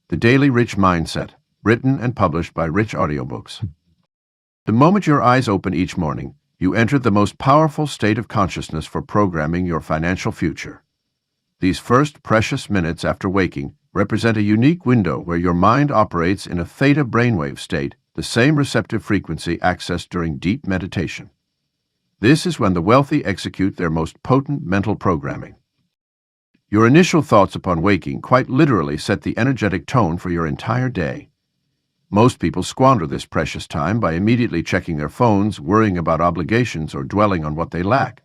The Daily Rich Mindset, written and published by Rich Audiobooks. The moment your eyes open each morning, you enter the most powerful state of consciousness for programming your financial future. These first precious minutes after waking represent a unique window where your mind operates in a theta brainwave state, the same receptive frequency accessed during deep meditation. This is when the wealthy execute their most potent mental programming. Your initial thoughts upon waking quite literally set the energetic tone for your entire day. Most people squander this precious time by immediately checking their phones, worrying about obligations, or dwelling on what they lack.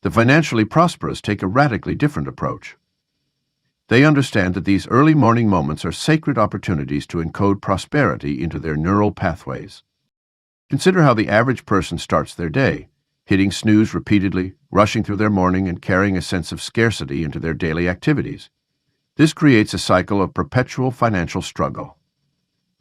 The financially prosperous take a radically different approach. They understand that these early morning moments are sacred opportunities to encode prosperity into their neural pathways. Consider how the average person starts their day, hitting snooze repeatedly, rushing through their morning, and carrying a sense of scarcity into their daily activities. This creates a cycle of perpetual financial struggle.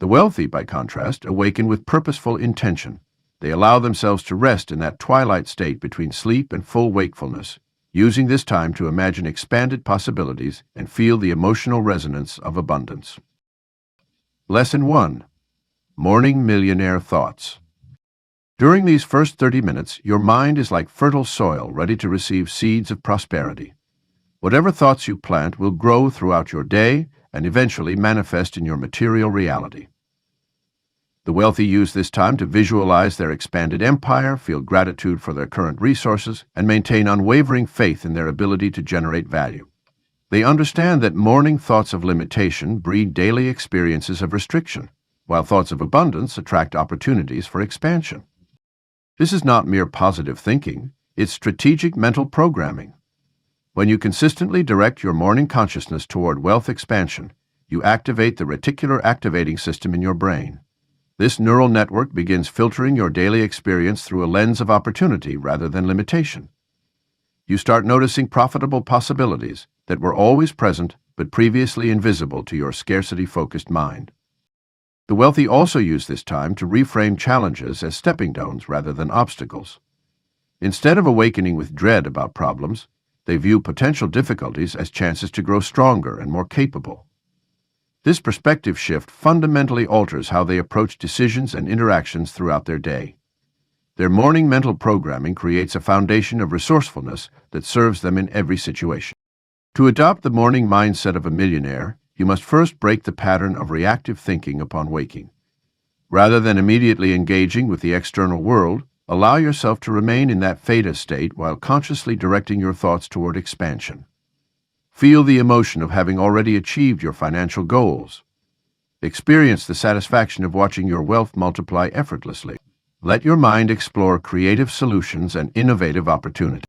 The wealthy, by contrast, awaken with purposeful intention. They allow themselves to rest in that twilight state between sleep and full wakefulness, using this time to imagine expanded possibilities and feel the emotional resonance of abundance. Lesson 1. Morning Millionaire Thoughts. During these first 30 minutes, your mind is like fertile soil ready to receive seeds of prosperity. Whatever thoughts you plant will grow throughout your day and eventually manifest in your material reality. The wealthy use this time to visualize their expanded empire, feel gratitude for their current resources, and maintain unwavering faith in their ability to generate value. They understand that morning thoughts of limitation breed daily experiences of restriction, while thoughts of abundance attract opportunities for expansion. This is not mere positive thinking, it's strategic mental programming. When you consistently direct your morning consciousness toward wealth expansion, you activate the reticular activating system in your brain. This neural network begins filtering your daily experience through a lens of opportunity rather than limitation. You start noticing profitable possibilities that were always present but previously invisible to your scarcity-focused mind. The wealthy also use this time to reframe challenges as stepping stones rather than obstacles. Instead of awakening with dread about problems, they view potential difficulties as chances to grow stronger and more capable. This perspective shift fundamentally alters how they approach decisions and interactions throughout their day. Their morning mental programming creates a foundation of resourcefulness that serves them in every situation. To adopt the morning mindset of a millionaire, you must first break the pattern of reactive thinking upon waking. Rather than immediately engaging with the external world, allow yourself to remain in that theta state while consciously directing your thoughts toward expansion. Feel the emotion of having already achieved your financial goals. Experience the satisfaction of watching your wealth multiply effortlessly. Let your mind explore creative solutions and innovative opportunities.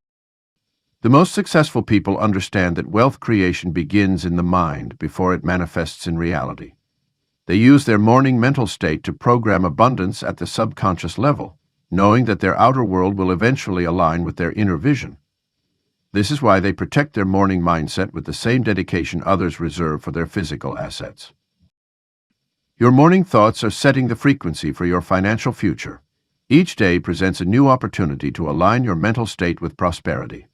The most successful people understand that wealth creation begins in the mind before it manifests in reality. They use their morning mental state to program abundance at the subconscious level, knowing that their outer world will eventually align with their inner vision. This is why they protect their morning mindset with the same dedication others reserve for their physical assets. Your morning thoughts are setting the frequency for your financial future. Each day presents a new opportunity to align your mental state with prosperity.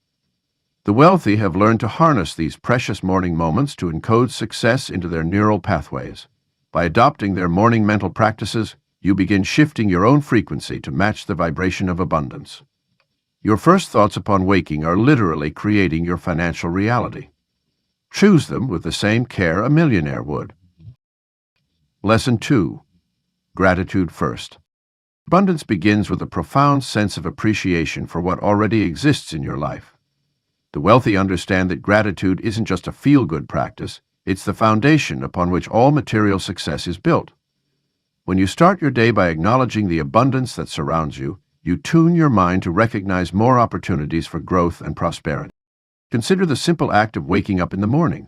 The wealthy have learned to harness these precious morning moments to encode success into their neural pathways. By adopting their morning mental practices, you begin shifting your own frequency to match the vibration of abundance. Your first thoughts upon waking are literally creating your financial reality. Choose them with the same care a millionaire would. Lesson 2. Gratitude first. Abundance begins with a profound sense of appreciation for what already exists in your life. The wealthy understand that gratitude isn't just a feel-good practice, it's the foundation upon which all material success is built. When you start your day by acknowledging the abundance that surrounds you, you tune your mind to recognize more opportunities for growth and prosperity. Consider the simple act of waking up in the morning.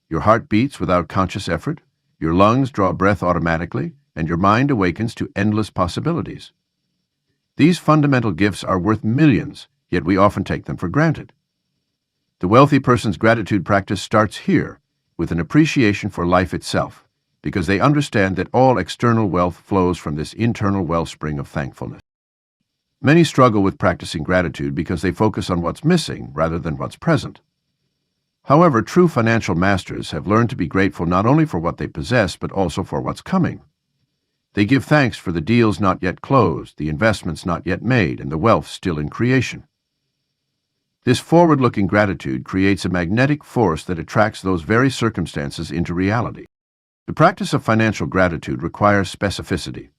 Your heart beats without conscious effort, your lungs draw breath automatically, and your mind awakens to endless possibilities. These fundamental gifts are worth millions, yet we often take them for granted. The wealthy person's gratitude practice starts here, with an appreciation for life itself, because they understand that all external wealth flows from this internal wellspring of thankfulness. Many struggle with practicing gratitude because they focus on what's missing rather than what's present. However, true financial masters have learned to be grateful not only for what they possess, but also for what's coming. They give thanks for the deals not yet closed, the investments not yet made, and the wealth still in creation. This forward-looking gratitude creates a magnetic force that attracts those very circumstances into reality. The practice of financial gratitude requires specificity.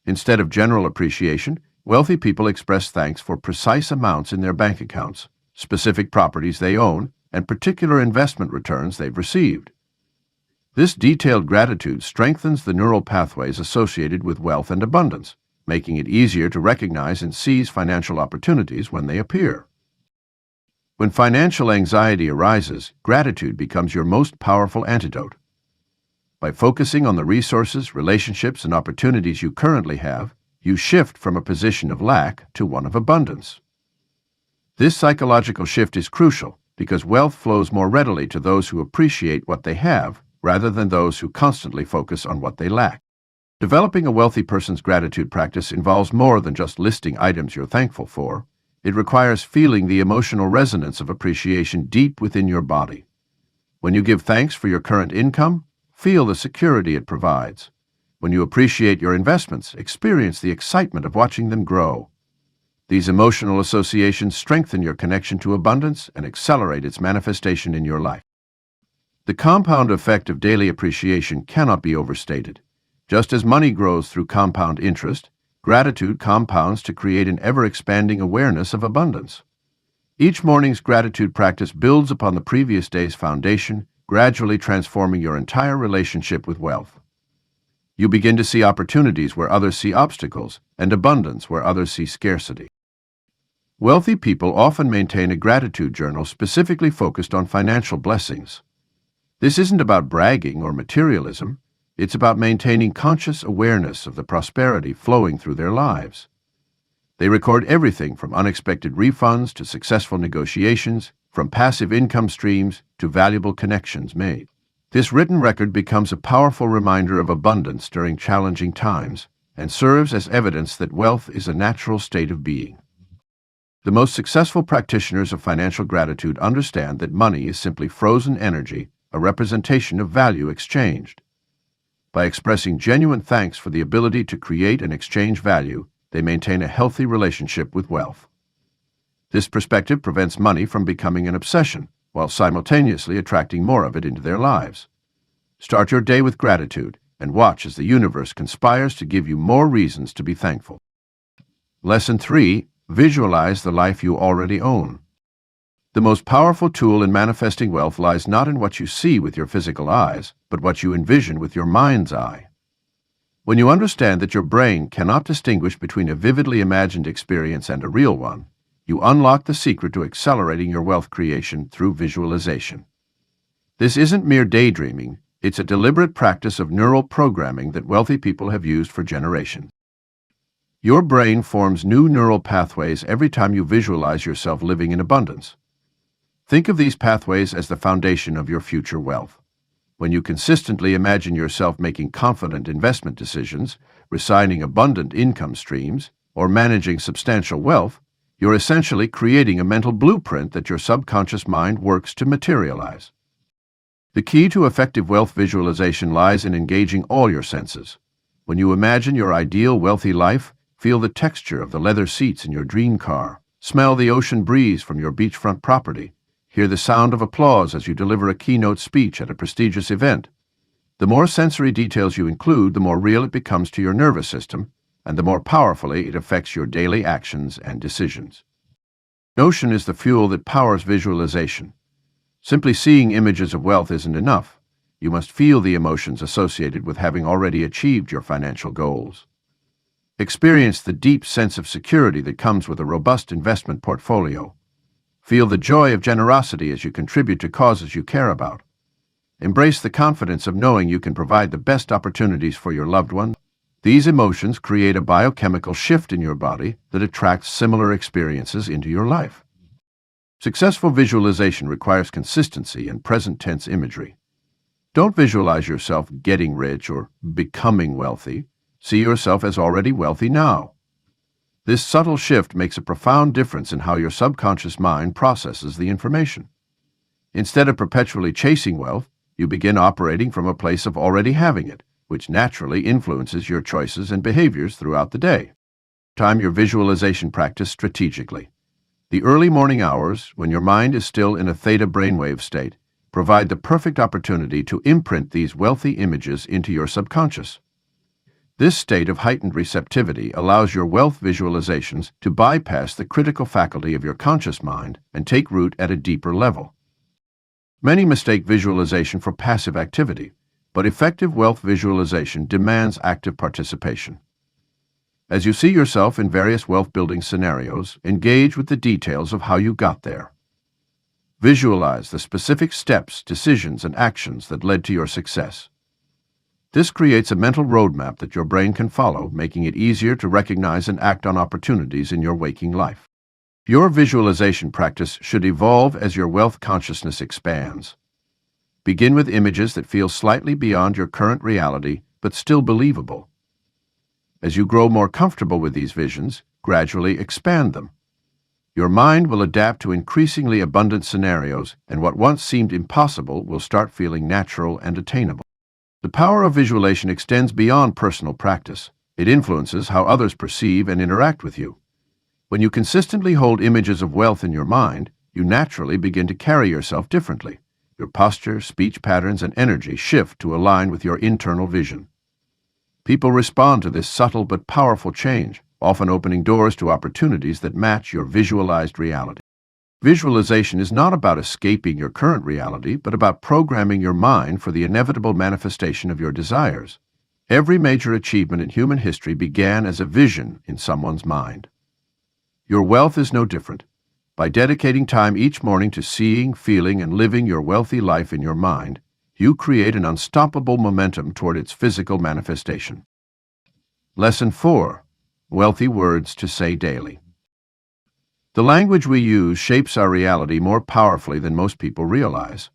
Instead of general appreciation, wealthy people express thanks for precise amounts in their bank accounts, specific properties they own, and particular investment returns they've received. This detailed gratitude strengthens the neural pathways associated with wealth and abundance, making it easier to recognize and seize financial opportunities when they appear. When financial anxiety arises, gratitude becomes your most powerful antidote. By focusing on the resources, relationships, and opportunities you currently have, you shift from a position of lack to one of abundance. This psychological shift is crucial because wealth flows more readily to those who appreciate what they have rather than those who constantly focus on what they lack. Developing a wealthy person's gratitude practice involves more than just listing items you're thankful for. It requires feeling the emotional resonance of appreciation deep within your body. When you give thanks for your current income, feel the security it provides. When you appreciate your investments, experience the excitement of watching them grow. These emotional associations strengthen your connection to abundance and accelerate its manifestation in your life. The compound effect of daily appreciation cannot be overstated. Just as money grows through compound interest, gratitude compounds to create an ever-expanding awareness of abundance. Each morning's gratitude practice builds upon the previous day's foundation, gradually transforming your entire relationship with wealth. You begin to see opportunities where others see obstacles, and abundance where others see scarcity. Wealthy people often maintain a gratitude journal specifically focused on financial blessings. This isn't about bragging or materialism. It's about maintaining conscious awareness of the prosperity flowing through their lives. They record everything from unexpected refunds to successful negotiations, from passive income streams to valuable connections made. This written record becomes a powerful reminder of abundance during challenging times and serves as evidence that wealth is a natural state of being. The most successful practitioners of financial gratitude understand that money is simply frozen energy, a representation of value exchanged. By expressing genuine thanks for the ability to create and exchange value, they maintain a healthy relationship with wealth. This perspective prevents money from becoming an obsession, while simultaneously attracting more of it into their lives. Start your day with gratitude and watch as the universe conspires to give you more reasons to be thankful. Lesson 3. Visualize the life you already own. The most powerful tool in manifesting wealth lies not in what you see with your physical eyes, but what you envision with your mind's eye. When you understand that your brain cannot distinguish between a vividly imagined experience and a real one, you unlock the secret to accelerating your wealth creation through visualization. This isn't mere daydreaming, it's a deliberate practice of neural programming that wealthy people have used for generations. Your brain forms new neural pathways every time you visualize yourself living in abundance. Think of these pathways as the foundation of your future wealth. When you consistently imagine yourself making confident investment decisions, resigning abundant income streams, or managing substantial wealth, you're essentially creating a mental blueprint that your subconscious mind works to materialize. The key to effective wealth visualization lies in engaging all your senses. When you imagine your ideal wealthy life, feel the texture of the leather seats in your dream car, smell the ocean breeze from your beachfront property, hear the sound of applause as you deliver a keynote speech at a prestigious event. The more sensory details you include, the more real it becomes to your nervous system, and the more powerfully it affects your daily actions and decisions. Notion is the fuel that powers visualization. Simply seeing images of wealth isn't enough. You must feel the emotions associated with having already achieved your financial goals. Experience the deep sense of security that comes with a robust investment portfolio. Feel the joy of generosity as you contribute to causes you care about. Embrace the confidence of knowing you can provide the best opportunities for your loved ones. These emotions create a biochemical shift in your body that attracts similar experiences into your life. Successful visualization requires consistency and present-tense imagery. Don't visualize yourself getting rich or becoming wealthy. See yourself as already wealthy now. This subtle shift makes a profound difference in how your subconscious mind processes the information. Instead of perpetually chasing wealth, you begin operating from a place of already having it, which naturally influences your choices and behaviors throughout the day. Time your visualization practice strategically. The early morning hours, when your mind is still in a theta brainwave state, provide the perfect opportunity to imprint these wealthy images into your subconscious. This state of heightened receptivity allows your wealth visualizations to bypass the critical faculty of your conscious mind and take root at a deeper level. Many mistake visualization for passive activity, but effective wealth visualization demands active participation. As you see yourself in various wealth-building scenarios, engage with the details of how you got there. Visualize the specific steps, decisions, and actions that led to your success. This creates a mental roadmap that your brain can follow, making it easier to recognize and act on opportunities in your waking life. Your visualization practice should evolve as your wealth consciousness expands. Begin with images that feel slightly beyond your current reality, but still believable. As you grow more comfortable with these visions, gradually expand them. Your mind will adapt to increasingly abundant scenarios, and what once seemed impossible will start feeling natural and attainable. The power of visualization extends beyond personal practice. It influences how others perceive and interact with you. When you consistently hold images of wealth in your mind, you naturally begin to carry yourself differently. Your posture, speech patterns, and energy shift to align with your internal vision. People respond to this subtle but powerful change, often opening doors to opportunities that match your visualized reality. Visualization is not about escaping your current reality, but about programming your mind for the inevitable manifestation of your desires. Every major achievement in human history began as a vision in someone's mind. Your wealth is no different. By dedicating time each morning to seeing, feeling, and living your wealthy life in your mind, you create an unstoppable momentum toward its physical manifestation. Lesson 4. Wealthy words to say daily. The language we use shapes our reality more powerfully than most people realize.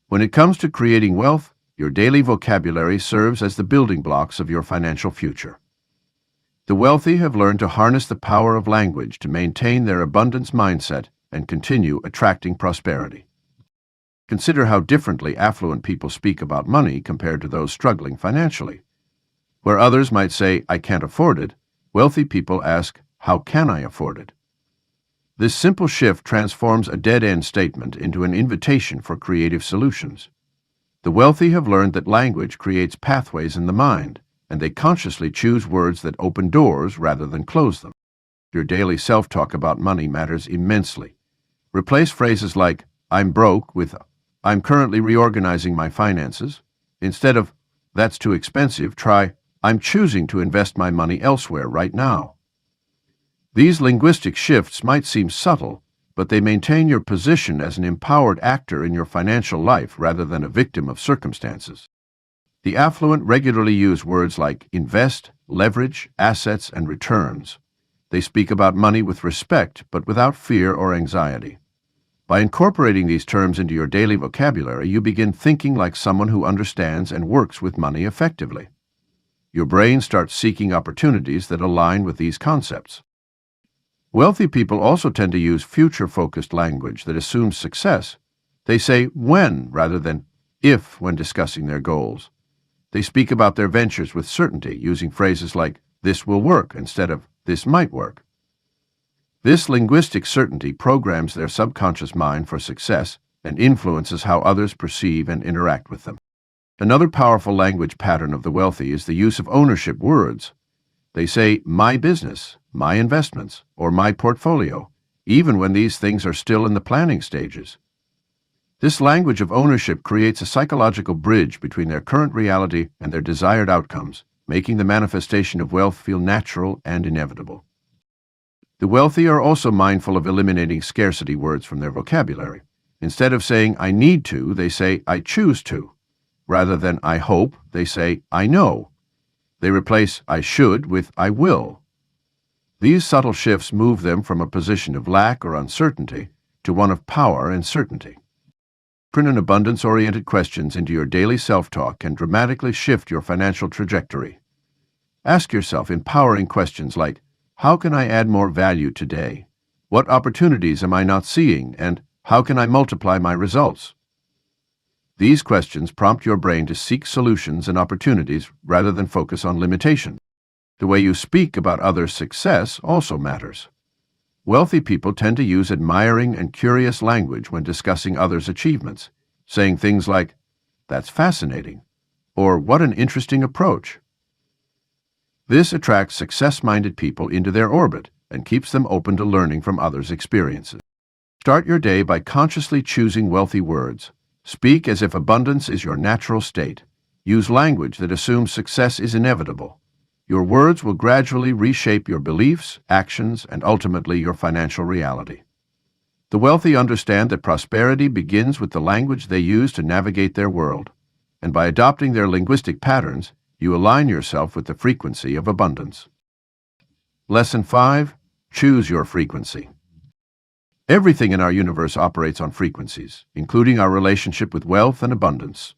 When it comes to creating wealth, your daily vocabulary serves as the building blocks of your financial future. The wealthy have learned to harness the power of language to maintain their abundance mindset and continue attracting prosperity. Consider how differently affluent people speak about money compared to those struggling financially. Where others might say, "I can't afford it," wealthy people ask, "How can I afford it?" This simple shift transforms a dead-end statement into an invitation for creative solutions. The wealthy have learned that language creates pathways in the mind, and they consciously choose words that open doors rather than close them. Your daily self-talk about money matters immensely. Replace phrases like, "I'm broke," with, "I'm currently reorganizing my finances." Instead of, "That's too expensive," try, "I'm choosing to invest my money elsewhere right now." These linguistic shifts might seem subtle, but they maintain your position as an empowered actor in your financial life rather than a victim of circumstances. The affluent regularly use words like invest, leverage, assets, and returns. They speak about money with respect, but without fear or anxiety. By incorporating these terms into your daily vocabulary, you begin thinking like someone who understands and works with money effectively. Your brain starts seeking opportunities that align with these concepts. Wealthy people also tend to use future-focused language that assumes success. They say when rather than if when discussing their goals. They speak about their ventures with certainty, using phrases like, "This will work," instead of, "This might work." This linguistic certainty programs their subconscious mind for success and influences how others perceive and interact with them. Another powerful language pattern of the wealthy is the use of ownership words. They say, "my business," "my investments," or "my portfolio," even when these things are still in the planning stages. This language of ownership creates a psychological bridge between their current reality and their desired outcomes, making the manifestation of wealth feel natural and inevitable. The wealthy are also mindful of eliminating scarcity words from their vocabulary. Instead of saying, "I need to," they say, "I choose to." Rather than "I hope," they say, "I know." They replace "I should" with "I will." These subtle shifts move them from a position of lack or uncertainty to one of power and certainty. Print and abundance-oriented questions into your daily self-talk can dramatically shift your financial trajectory. Ask yourself empowering questions like, "How can I add more value today? What opportunities am I not seeing?" and How can I multiply my results? These questions prompt your brain to seek solutions and opportunities rather than focus on limitations. The way you speak about others' success also matters. Wealthy people tend to use admiring and curious language when discussing others' achievements, saying things like, "That's fascinating," or "What an interesting approach." This attracts success-minded people into their orbit and keeps them open to learning from others' experiences. Start your day by consciously choosing wealthy words. Speak as if abundance is your natural state. Use language that assumes success is inevitable. Your words will gradually reshape your beliefs, actions, and ultimately your financial reality. The wealthy understand that prosperity begins with the language they use to navigate their world, and by adopting their linguistic patterns, you align yourself with the frequency of abundance. Lesson 5. Choose your frequency. Everything in our universe operates on frequencies, including our relationship with wealth and abundance.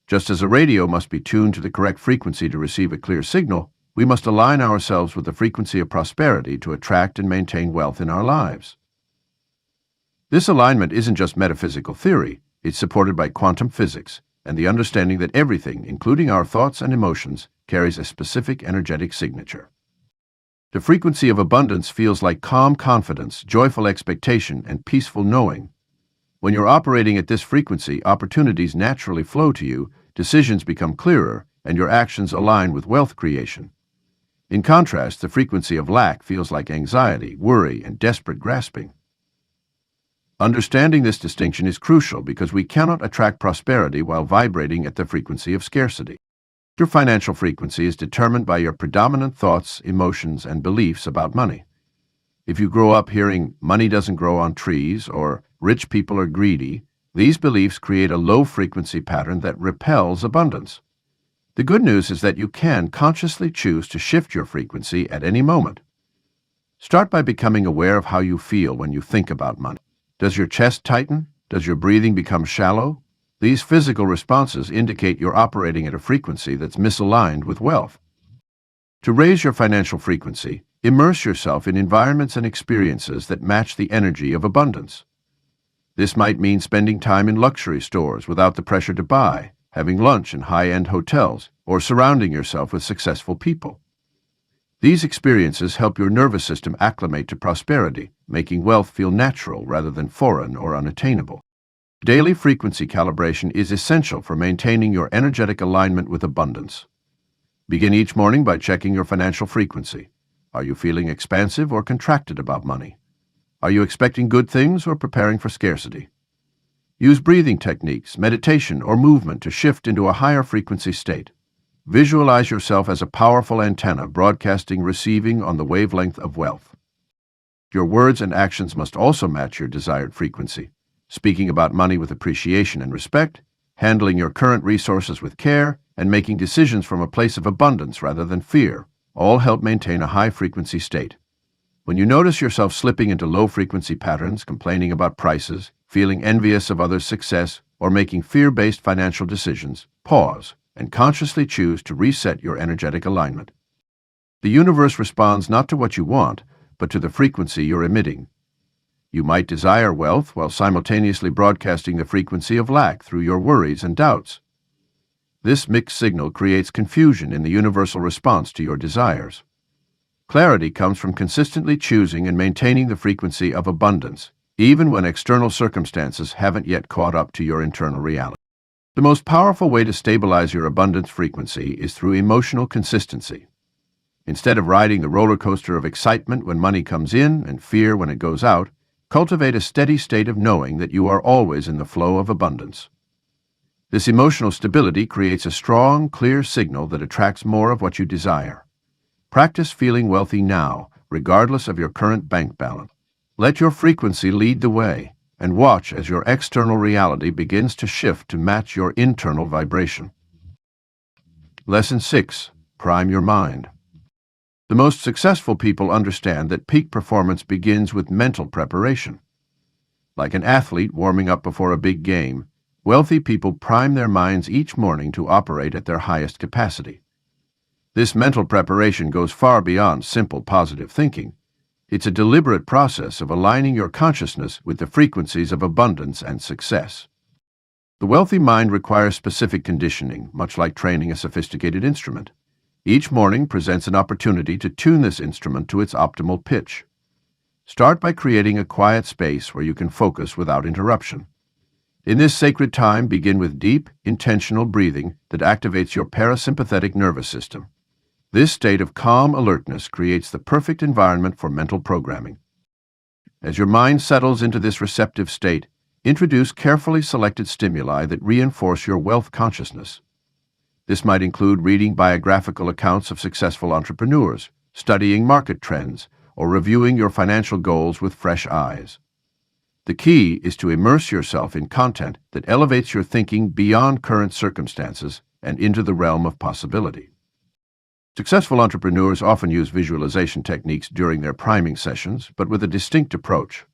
Just as a radio must be tuned to the correct frequency to receive a clear signal, we must align ourselves with the frequency of prosperity to attract and maintain wealth in our lives. This alignment isn't just metaphysical theory, it's supported by quantum physics and the understanding that everything, including our thoughts and emotions, carries a specific energetic signature. The frequency of abundance feels like calm confidence, joyful expectation, and peaceful knowing. When you're operating at this frequency, opportunities naturally flow to you, decisions become clearer, and your actions align with wealth creation. In contrast, the frequency of lack feels like anxiety, worry, and desperate grasping. Understanding this distinction is crucial because we cannot attract prosperity while vibrating at the frequency of scarcity. Your financial frequency is determined by your predominant thoughts, emotions, and beliefs about money. If you grow up hearing money doesn't grow on trees or rich people are greedy, these beliefs create a low-frequency pattern that repels abundance. The good news is that you can consciously choose to shift your frequency at any moment. Start by becoming aware of how you feel when you think about money. Does your chest tighten? Does your breathing become shallow? These physical responses indicate you're operating at a frequency that's misaligned with wealth. To raise your financial frequency, immerse yourself in environments and experiences that match the energy of abundance. This might mean spending time in luxury stores without the pressure to buy, having lunch in high-end hotels, or surrounding yourself with successful people. These experiences help your nervous system acclimate to prosperity, making wealth feel natural rather than foreign or unattainable. Daily frequency calibration is essential for maintaining your energetic alignment with abundance. Begin each morning by checking your financial frequency. Are you feeling expansive or contracted about money? Are you expecting good things or preparing for scarcity? Use breathing techniques, meditation, or movement to shift into a higher frequency state. Visualize yourself as a powerful antenna broadcasting, receiving on the wavelength of wealth. Your words and actions must also match your desired frequency. Speaking about money with appreciation and respect, handling your current resources with care, and making decisions from a place of abundance rather than fear, all help maintain a high-frequency state. When you notice yourself slipping into low-frequency patterns, complaining about prices, feeling envious of others' success, or making fear-based financial decisions, pause and consciously choose to reset your energetic alignment. The universe responds not to what you want, but to the frequency you're emitting. You might desire wealth while simultaneously broadcasting the frequency of lack through your worries and doubts. This mixed signal creates confusion in the universal response to your desires. Clarity comes from consistently choosing and maintaining the frequency of abundance, even when external circumstances haven't yet caught up to your internal reality. The most powerful way to stabilize your abundance frequency is through emotional consistency. Instead of riding the roller coaster of excitement when money comes in and fear when it goes out, cultivate a steady state of knowing that you are always in the flow of abundance. This emotional stability creates a strong, clear signal that attracts more of what you desire. Practice feeling wealthy now, regardless of your current bank balance. Let your frequency lead the way, and watch as your external reality begins to shift to match your internal vibration. Lesson 6. Prime your mind. The most successful people understand that peak performance begins with mental preparation. Like an athlete warming up before a big game, wealthy people prime their minds each morning to operate at their highest capacity. This mental preparation goes far beyond simple positive thinking. It's a deliberate process of aligning your consciousness with the frequencies of abundance and success. The wealthy mind requires specific conditioning, much like training a sophisticated instrument. Each morning presents an opportunity to tune this instrument to its optimal pitch. Start by creating a quiet space where you can focus without interruption. In this sacred time, begin with deep, intentional breathing that activates your parasympathetic nervous system. This state of calm alertness creates the perfect environment for mental programming. As your mind settles into this receptive state, introduce carefully selected stimuli that reinforce your wealth consciousness. This might include reading biographical accounts of successful entrepreneurs, studying market trends, or reviewing your financial goals with fresh eyes. The key is to immerse yourself in content that elevates your thinking beyond current circumstances and into the realm of possibility. Successful entrepreneurs often use visualization techniques during their priming sessions, but with a distinct approach.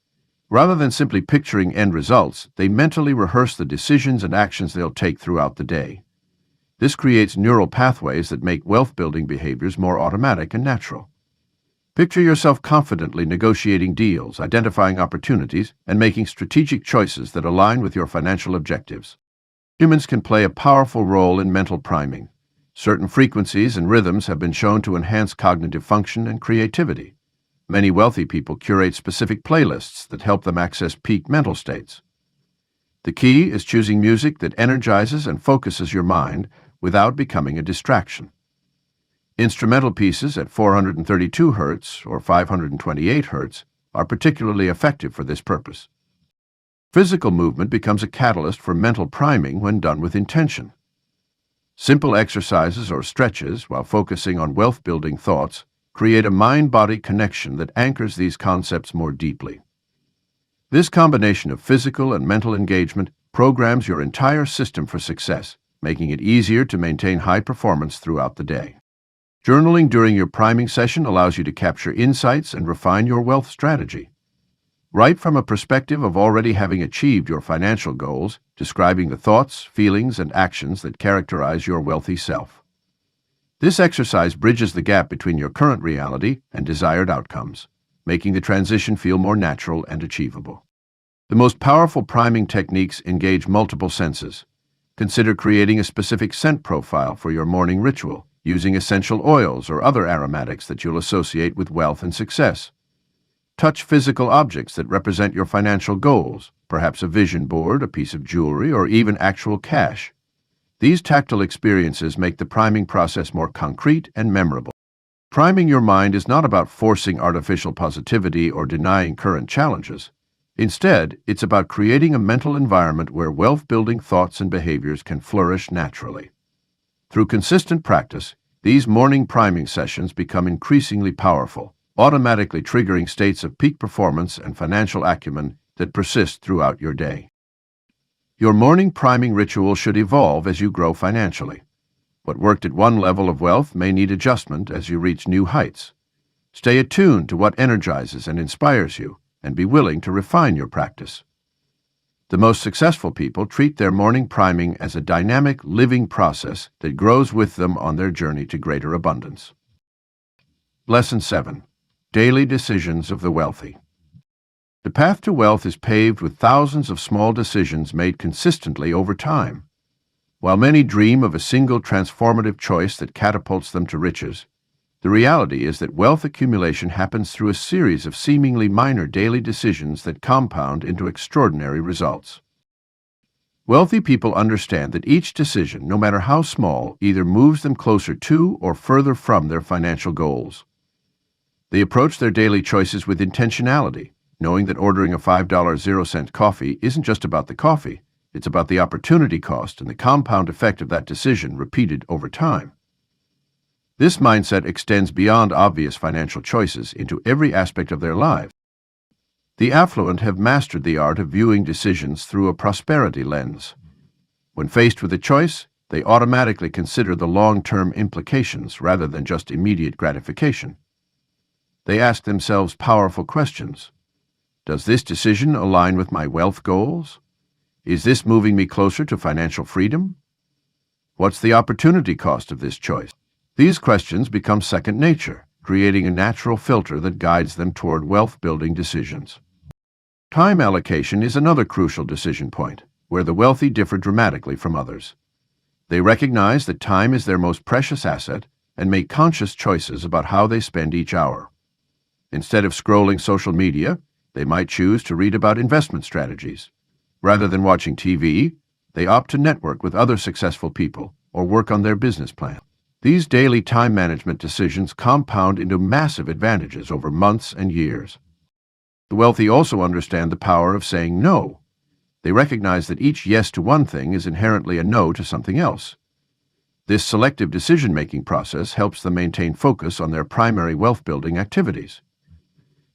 Rather than simply picturing end results, they mentally rehearse the decisions and actions they'll take throughout the day. This creates neural pathways that make wealth-building behaviors more automatic and natural. Picture yourself confidently negotiating deals, identifying opportunities, and making strategic choices that align with your financial objectives. Humans can play a powerful role in mental priming. Certain frequencies and rhythms have been shown to enhance cognitive function and creativity. Many wealthy people curate specific playlists that help them access peak mental states. The key is choosing music that energizes and focuses your mind without becoming a distraction. Instrumental pieces at 432 Hz or 528 Hz are particularly effective for this purpose. Physical movement becomes a catalyst for mental priming when done with intention. Simple exercises or stretches, while focusing on wealth-building thoughts, create a mind-body connection that anchors these concepts more deeply. This combination of physical and mental engagement programs your entire system for success, making it easier to maintain high performance throughout the day. Journaling during your priming session allows you to capture insights and refine your wealth strategy. Write from a perspective of already having achieved your financial goals, describing the thoughts, feelings, and actions that characterize your wealthy self. This exercise bridges the gap between your current reality and desired outcomes, making the transition feel more natural and achievable. The most powerful priming techniques engage multiple senses. Consider creating a specific scent profile for your morning ritual, using essential oils or other aromatics that you'll associate with wealth and success. Touch physical objects that represent your financial goals, perhaps a vision board, a piece of jewelry, or even actual cash. These tactile experiences make the priming process more concrete and memorable. Priming your mind is not about forcing artificial positivity or denying current challenges. Instead, it's about creating a mental environment where wealth-building thoughts and behaviors can flourish naturally. Through consistent practice, these morning priming sessions become increasingly powerful, automatically triggering states of peak performance and financial acumen that persist throughout your day. Your morning priming ritual should evolve as you grow financially. What worked at one level of wealth may need adjustment as you reach new heights. Stay attuned to what energizes and inspires you, and be willing to refine your practice. The most successful people treat their morning priming as a dynamic, living process that grows with them on their journey to greater abundance. Lesson 7. Daily Decisions of the Wealthy. The path to wealth is paved with thousands of small decisions made consistently over time. While many dream of a single transformative choice that catapults them to riches, the reality is that wealth accumulation happens through a series of seemingly minor daily decisions that compound into extraordinary results. Wealthy people understand that each decision, no matter how small, either moves them closer to or further from their financial goals. They approach their daily choices with intentionality, knowing that ordering a $5 0-cent coffee isn't just about the coffee, it's about the opportunity cost and the compound effect of that decision repeated over time. This mindset extends beyond obvious financial choices into every aspect of their lives. The affluent have mastered the art of viewing decisions through a prosperity lens. When faced with a choice, they automatically consider the long-term implications rather than just immediate gratification. They ask themselves powerful questions. Does this decision align with my wealth goals? Is this moving me closer to financial freedom? What's the opportunity cost of this choice? These questions become second nature, creating a natural filter that guides them toward wealth-building decisions. Time allocation is another crucial decision point, where the wealthy differ dramatically from others. They recognize that time is their most precious asset and make conscious choices about how they spend each hour. Instead of scrolling social media, they might choose to read about investment strategies. Rather than watching TV, they opt to network with other successful people or work on their business plan. These daily time management decisions compound into massive advantages over months and years. The wealthy also understand the power of saying no. They recognize that each yes to one thing is inherently a no to something else. This selective decision-making process helps them maintain focus on their primary wealth-building activities.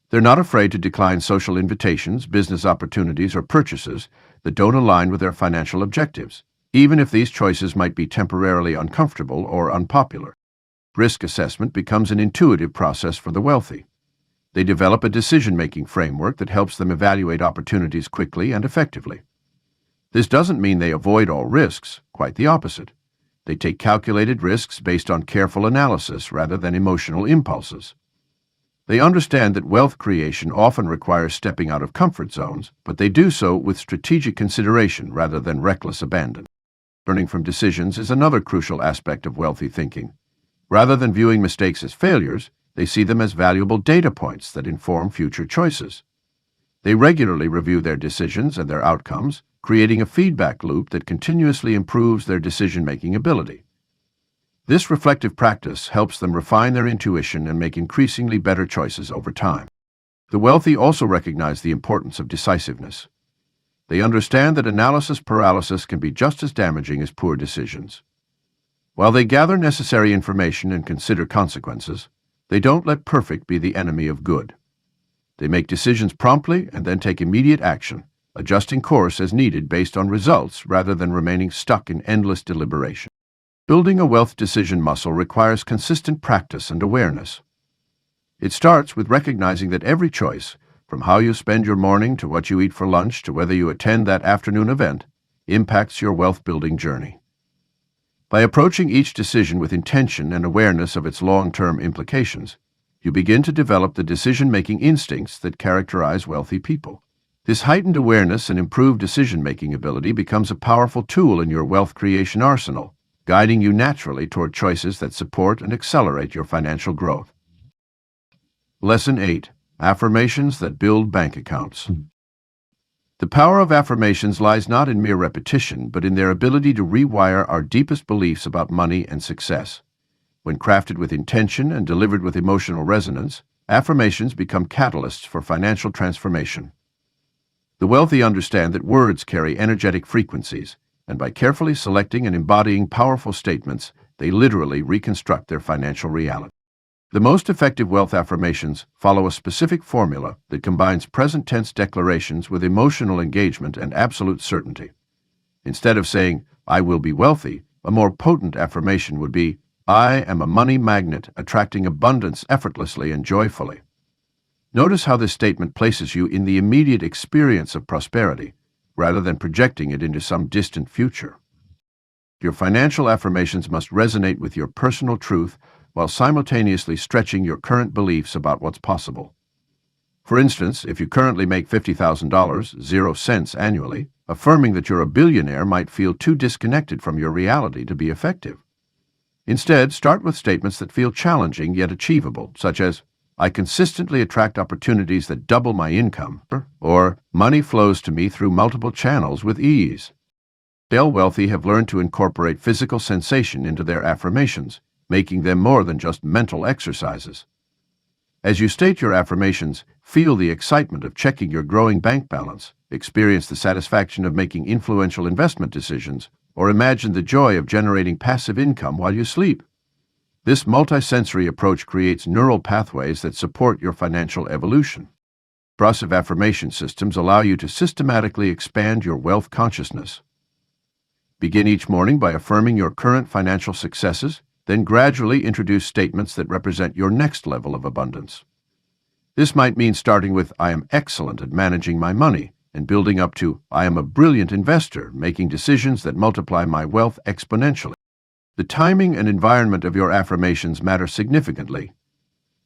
They're not afraid to decline social invitations, business opportunities, or purchases that don't align with their financial objectives, even if these choices might be temporarily uncomfortable or unpopular. Risk assessment becomes an intuitive process for the wealthy. They develop a decision-making framework that helps them evaluate opportunities quickly and effectively. This doesn't mean they avoid all risks, quite the opposite. They take calculated risks based on careful analysis rather than emotional impulses. They understand that wealth creation often requires stepping out of comfort zones, but they do so with strategic consideration rather than reckless abandon. Learning from decisions is another crucial aspect of wealthy thinking. Rather than viewing mistakes as failures, they see them as valuable data points that inform future choices. They regularly review their decisions and their outcomes, creating a feedback loop that continuously improves their decision-making ability. This reflective practice helps them refine their intuition and make increasingly better choices over time. The wealthy also recognize the importance of decisiveness. They understand that analysis paralysis can be just as damaging as poor decisions. While they gather necessary information and consider consequences, they don't let perfect be the enemy of good. They make decisions promptly and then take immediate action, adjusting course as needed based on results rather than remaining stuck in endless deliberation. Building a wealth decision muscle requires consistent practice and awareness. It starts with recognizing that every choice, from how you spend your morning to what you eat for lunch to whether you attend that afternoon event, impacts your wealth-building journey. By approaching each decision with intention and awareness of its long-term implications, you begin to develop the decision-making instincts that characterize wealthy people. This heightened awareness and improved decision-making ability becomes a powerful tool in your wealth creation arsenal, guiding you naturally toward choices that support and accelerate your financial growth. Lesson 8. Affirmations that build bank accounts. The power of affirmations lies not in mere repetition, but in their ability to rewire our deepest beliefs about money and success. When crafted with intention and delivered with emotional resonance, affirmations become catalysts for financial transformation. The wealthy understand that words carry energetic frequencies, and by carefully selecting and embodying powerful statements, they literally reconstruct their financial reality. The most effective wealth affirmations follow a specific formula that combines present-tense declarations with emotional engagement and absolute certainty. Instead of saying, "I will be wealthy," a more potent affirmation would be, "I am a money magnet, attracting abundance effortlessly and joyfully." Notice how this statement places you in the immediate experience of prosperity, rather than projecting it into some distant future. Your financial affirmations must resonate with your personal truth while simultaneously stretching your current beliefs about what's possible. For instance, if you currently make $50,000, 0 cents annually, affirming that you're a billionaire might feel too disconnected from your reality to be effective. Instead, start with statements that feel challenging yet achievable, such as, "I consistently attract opportunities that double my income," or "Money flows to me through multiple channels with ease." The wealthy have learned to incorporate physical sensation into their affirmations, making them more than just mental exercises. As you state your affirmations, feel the excitement of checking your growing bank balance, experience the satisfaction of making influential investment decisions, or imagine the joy of generating passive income while you sleep. This multisensory approach creates neural pathways that support your financial evolution. Progressive affirmation systems allow you to systematically expand your wealth consciousness. Begin each morning by affirming your current financial successes, then gradually introduce statements that represent your next level of abundance. This might mean starting with, "I am excellent at managing my money," and building up to, "I am a brilliant investor, making decisions that multiply my wealth exponentially." The timing and environment of your affirmations matter significantly.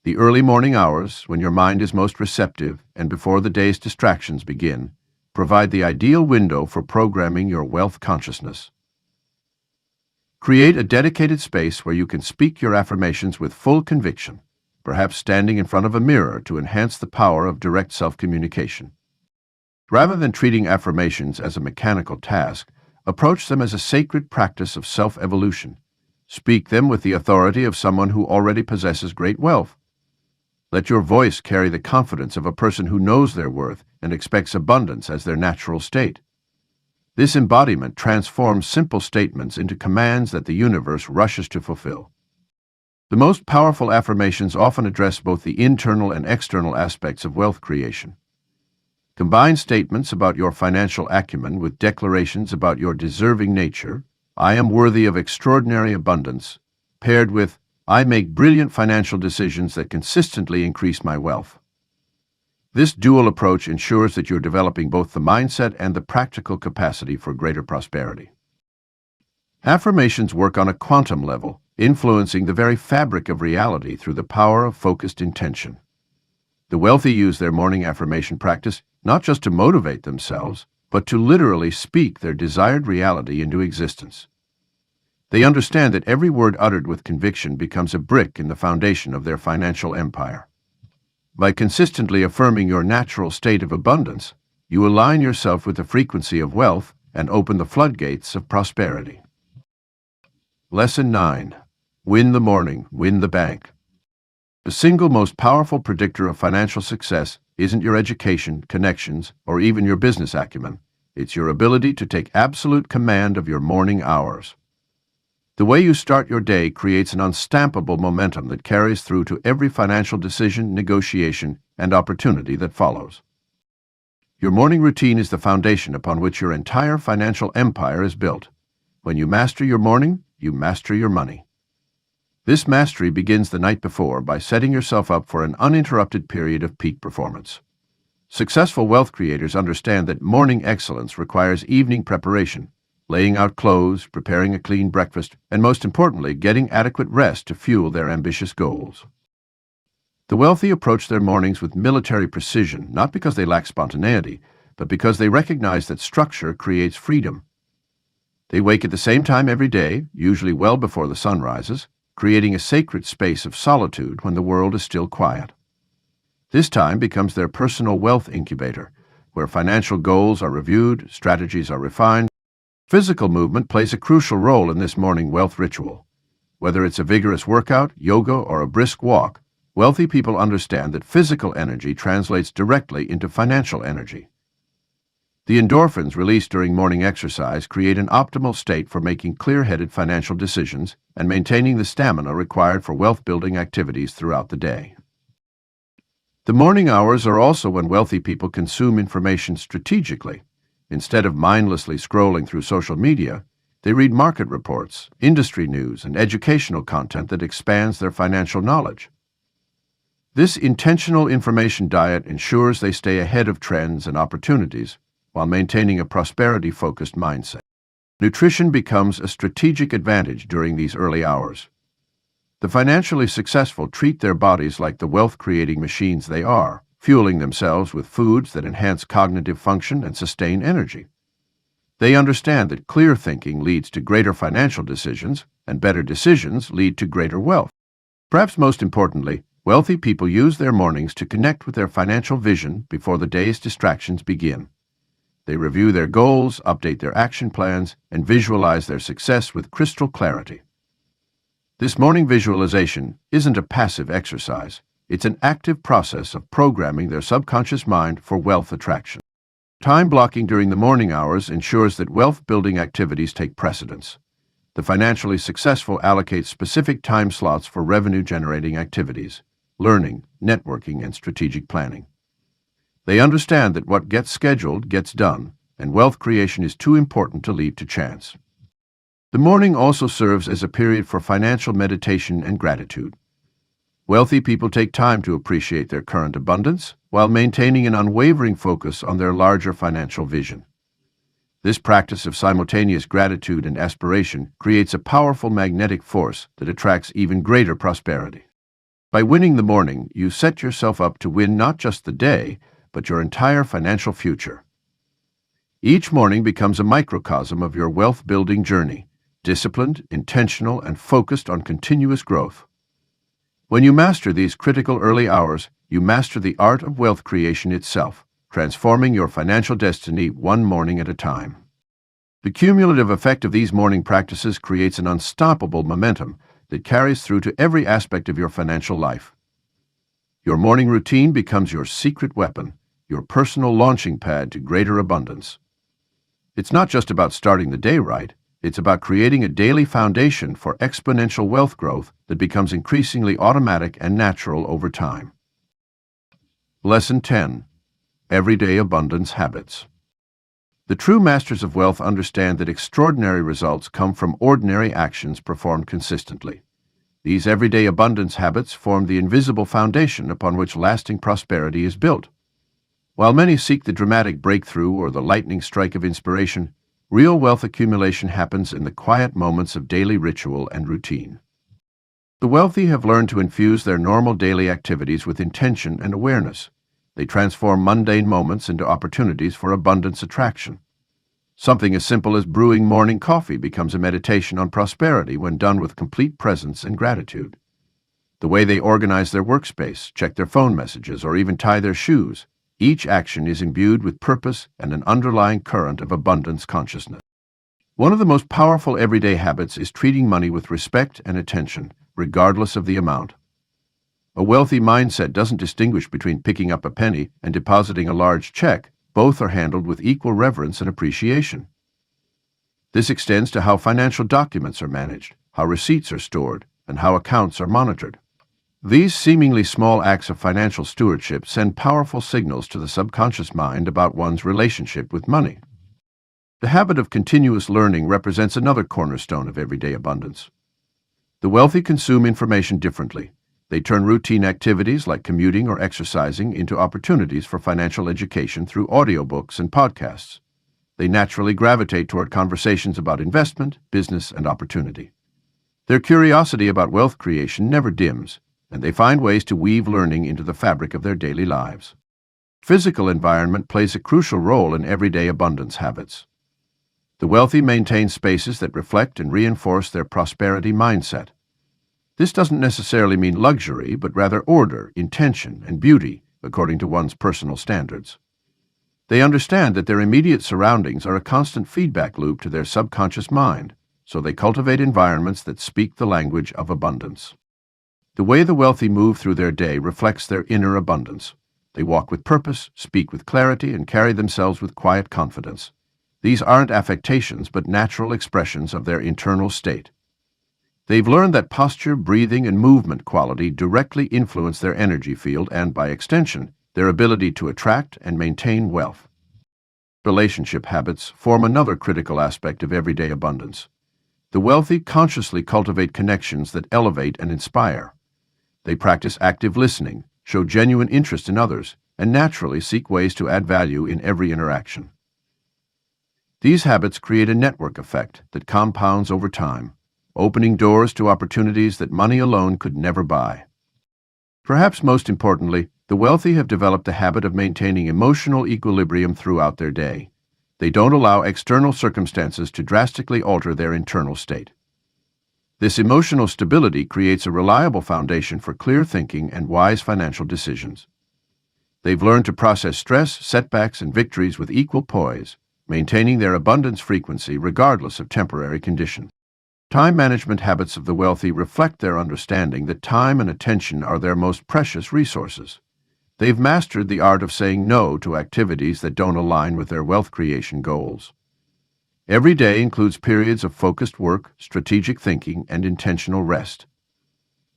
The early morning hours, when your mind is most receptive and before the day's distractions begin, provide the ideal window for programming your wealth consciousness. Create a dedicated space where you can speak your affirmations with full conviction, perhaps standing in front of a mirror to enhance the power of direct self-communication. Rather than treating affirmations as a mechanical task, approach them as a sacred practice of self-evolution. Speak them with the authority of someone who already possesses great wealth. Let your voice carry the confidence of a person who knows their worth and expects abundance as their natural state. This embodiment transforms simple statements into commands that the universe rushes to fulfill. The most powerful affirmations often address both the internal and external aspects of wealth creation. Combine statements about your financial acumen with declarations about your deserving nature. I am worthy of extraordinary abundance, paired with I make brilliant financial decisions that consistently increase my wealth. This dual approach ensures that you're developing both the mindset and the practical capacity for greater prosperity. Affirmations work on a quantum level, influencing the very fabric of reality through the power of focused intention. The wealthy use their morning affirmation practice not just to motivate themselves, but to literally speak their desired reality into existence. They understand that every word uttered with conviction becomes a brick in the foundation of their financial empire. By consistently affirming your natural state of abundance, you align yourself with the frequency of wealth and open the floodgates of prosperity. Lesson 9. Win the morning, win the bank. The single most powerful predictor of financial success isn't your education, connections, or even your business acumen. It's your ability to take absolute command of your morning hours. The way you start your day creates an unstampable momentum that carries through to every financial decision, negotiation, and opportunity that follows. Your morning routine is the foundation upon which your entire financial empire is built. When you master your morning, you master your money. This mastery begins the night before by setting yourself up for an uninterrupted period of peak performance. Successful wealth creators understand that morning excellence requires evening preparation, laying out clothes, preparing a clean breakfast, and most importantly, getting adequate rest to fuel their ambitious goals. The wealthy approach their mornings with military precision, not because they lack spontaneity, but because they recognize that structure creates freedom. They wake at the same time every day, usually well before the sun rises, creating a sacred space of solitude when the world is still quiet. This time becomes their personal wealth incubator, where financial goals are reviewed, strategies are refined. Physical movement plays a crucial role in this morning wealth ritual. Whether it's a vigorous workout, yoga, or a brisk walk, wealthy people understand that physical energy translates directly into financial energy. The endorphins released during morning exercise create an optimal state for making clear-headed financial decisions and maintaining the stamina required for wealth-building activities throughout the day. The morning hours are also when wealthy people consume information strategically. Instead of mindlessly scrolling through social media, they read market reports, industry news, and educational content that expands their financial knowledge. This intentional information diet ensures they stay ahead of trends and opportunities while maintaining a prosperity-focused mindset. Nutrition becomes a strategic advantage during these early hours. The financially successful treat their bodies like the wealth-creating machines they are, fueling themselves with foods that enhance cognitive function and sustain energy. They understand that clear thinking leads to greater financial decisions, and better decisions lead to greater wealth. Perhaps most importantly, wealthy people use their mornings to connect with their financial vision before the day's distractions begin. They review their goals, update their action plans, and visualize their success with crystal clarity. This morning visualization isn't a passive exercise. It's an active process of programming their subconscious mind for wealth attraction. Time blocking during the morning hours ensures that wealth-building activities take precedence. The financially successful allocate specific time slots for revenue-generating activities, learning, networking, and strategic planning. They understand that what gets scheduled gets done, and wealth creation is too important to leave to chance. The morning also serves as a period for financial meditation and gratitude. Wealthy people take time to appreciate their current abundance while maintaining an unwavering focus on their larger financial vision. This practice of simultaneous gratitude and aspiration creates a powerful magnetic force that attracts even greater prosperity. By winning the morning, you set yourself up to win not just the day, but your entire financial future. Each morning becomes a microcosm of your wealth-building journey, disciplined, intentional, and focused on continuous growth. When you master these critical early hours, you master the art of wealth creation itself, transforming your financial destiny one morning at a time. The cumulative effect of these morning practices creates an unstoppable momentum that carries through to every aspect of your financial life. Your morning routine becomes your secret weapon, your personal launching pad to greater abundance. It's not just about starting the day right, it's about creating a daily foundation for exponential wealth growth that becomes increasingly automatic and natural over time. Lesson 10. Everyday Abundance Habits. The true masters of wealth understand that extraordinary results come from ordinary actions performed consistently. These everyday abundance habits form the invisible foundation upon which lasting prosperity is built. While many seek the dramatic breakthrough or the lightning strike of inspiration, real wealth accumulation happens in the quiet moments of daily ritual and routine. The wealthy have learned to infuse their normal daily activities with intention and awareness. They transform mundane moments into opportunities for abundance attraction. Something as simple as brewing morning coffee becomes a meditation on prosperity when done with complete presence and gratitude. The way they organize their workspace, check their phone messages, or even tie their shoes, each action is imbued with purpose and an underlying current of abundance consciousness. One of the most powerful everyday habits is treating money with respect and attention, regardless of the amount. A wealthy mindset doesn't distinguish between picking up a penny and depositing a large check. Both are handled with equal reverence and appreciation. This extends to how financial documents are managed, how receipts are stored, and how accounts are monitored. These seemingly small acts of financial stewardship send powerful signals to the subconscious mind about one's relationship with money. The habit of continuous learning represents another cornerstone of everyday abundance. The wealthy consume information differently. They turn routine activities like commuting or exercising into opportunities for financial education through audiobooks and podcasts. They naturally gravitate toward conversations about investment, business, and opportunity. Their curiosity about wealth creation never dims, and they find ways to weave learning into the fabric of their daily lives. Physical environment plays a crucial role in everyday abundance habits. The wealthy maintain spaces that reflect and reinforce their prosperity mindset. This doesn't necessarily mean luxury, but rather order, intention, and beauty, according to one's personal standards. They understand that their immediate surroundings are a constant feedback loop to their subconscious mind, so they cultivate environments that speak the language of abundance. The way the wealthy move through their day reflects their inner abundance. They walk with purpose, speak with clarity, and carry themselves with quiet confidence. These aren't affectations, but natural expressions of their internal state. They've learned that posture, breathing, and movement quality directly influence their energy field and, by extension, their ability to attract and maintain wealth. Relationship habits form another critical aspect of everyday abundance. The wealthy consciously cultivate connections that elevate and inspire. They practice active listening, show genuine interest in others, and naturally seek ways to add value in every interaction. These habits create a network effect that compounds over time, opening doors to opportunities that money alone could never buy. Perhaps most importantly, the wealthy have developed the habit of maintaining emotional equilibrium throughout their day. They don't allow external circumstances to drastically alter their internal state. This emotional stability creates a reliable foundation for clear thinking and wise financial decisions. They've learned to process stress, setbacks, and victories with equal poise, maintaining their abundance frequency regardless of temporary conditions. Time management habits of the wealthy reflect their understanding that time and attention are their most precious resources. They've mastered the art of saying no to activities that don't align with their wealth creation goals. Every day includes periods of focused work, strategic thinking, and intentional rest.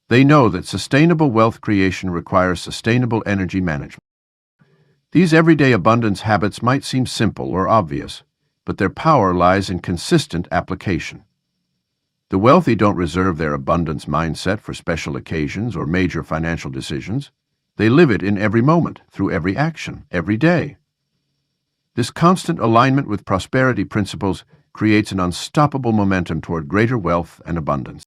They know that sustainable wealth creation requires sustainable energy management. These everyday abundance habits might seem simple or obvious, but their power lies in consistent application. The wealthy don't reserve their abundance mindset for special occasions or major financial decisions. They live it in every moment, through every action, every day. This constant alignment with prosperity principles creates an unstoppable momentum toward greater wealth and abundance.